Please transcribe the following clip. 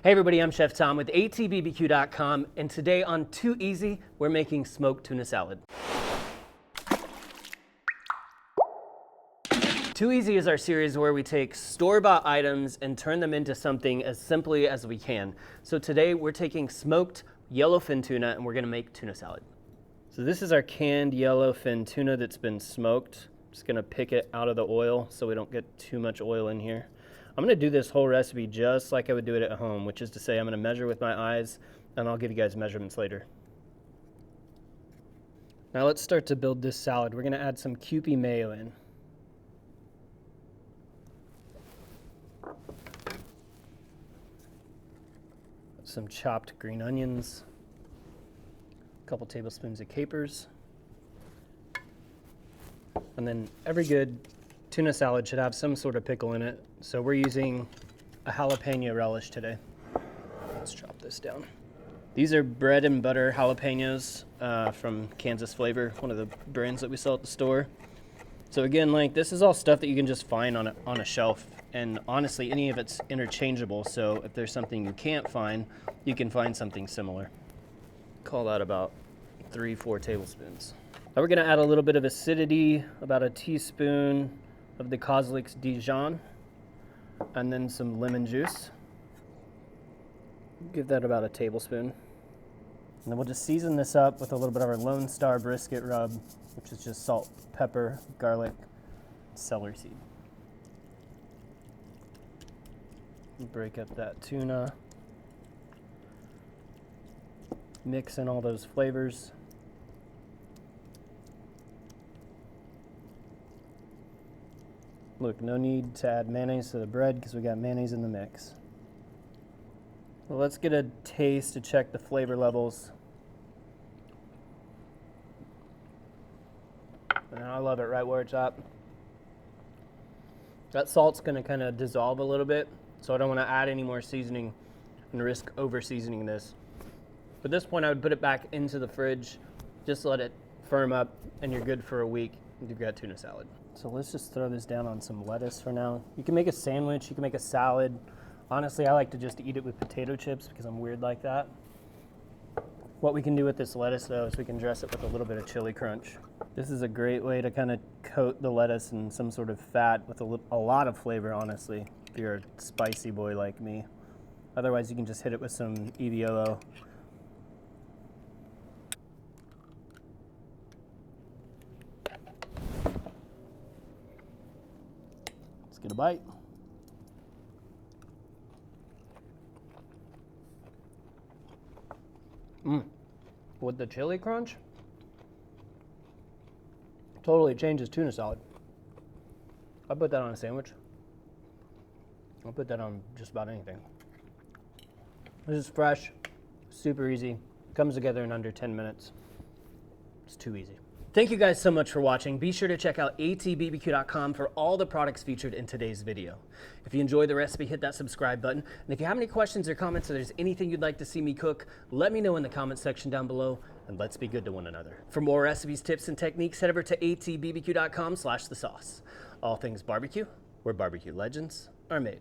Hey everybody, I'm Chef Tom with atbbq.com, and today on Too Easy, we're making smoked tuna salad. Too Easy is our series where we take store-bought items and turn them into something as simply as we can. So today we're taking smoked yellowfin tuna and we're gonna make tuna salad. So this is our canned yellowfin tuna that's been smoked. Just gonna pick it out of the oil so we don't get too much oil in here. I'm gonna do this whole recipe just like I would do it at home, which is to say I'm gonna measure with my eyes and I'll give you guys measurements later. Now let's start to build this salad. We're gonna add some Kewpie mayo in. Some chopped green onions, a couple tablespoons of capers, and then every good tuna salad should have some sort of pickle in it. So we're using a jalapeno relish today. Let's chop this down. These are bread and butter jalapenos from Kansas Flavor, one of the brands that we sell at the store. So again, like this is all stuff that you can just find on a shelf, and honestly, any of it's interchangeable. So if there's something you can't find, you can find something similar. Call that about 3-4 tablespoons. Now we're gonna add a little bit of acidity, about a teaspoon of the Coslic's Dijon, and then some lemon juice. Give that about a tablespoon. And then we'll just season this up with a little bit of our Lone Star brisket rub, which is just salt, pepper, garlic, celery seed. Break up that tuna. Mix in all those flavors. Look, no need to add mayonnaise to the bread because we got mayonnaise in the mix. Well, let's get a taste to check the flavor levels. And I love it right where it's at. That salt's gonna kind of dissolve a little bit, so I don't want to add any more seasoning and risk over seasoning this. At this point, I would put it back into the fridge, just let it firm up, and you're good for a week. You've got tuna salad. So let's just throw this down on some lettuce for now. You can make a sandwich, you can make a salad. Honestly, I like to just eat it with potato chips because I'm weird like that. What we can do with this lettuce though is we can dress it with a little bit of chili crunch. This is a great way to kind of coat the lettuce in some sort of fat with a lot of flavor, honestly, if you're a spicy boy like me. Otherwise, you can just hit it with some EVOO. Let's get a bite. With the chili crunch, totally changes tuna salad. I put that on a sandwich. I'll put that on just about anything. This is fresh, super easy. Comes together in under 10 minutes. It's too easy. Thank you guys so much for watching. Be sure to check out atbbq.com for all the products featured in today's video. If you enjoyed the recipe, hit that subscribe button. And if you have any questions or comments or there's anything you'd like to see me cook, let me know in the comment section down below, and let's be good to one another. For more recipes, tips, and techniques, head over to atbbq.com/thesauce. All things barbecue, where barbecue legends are made.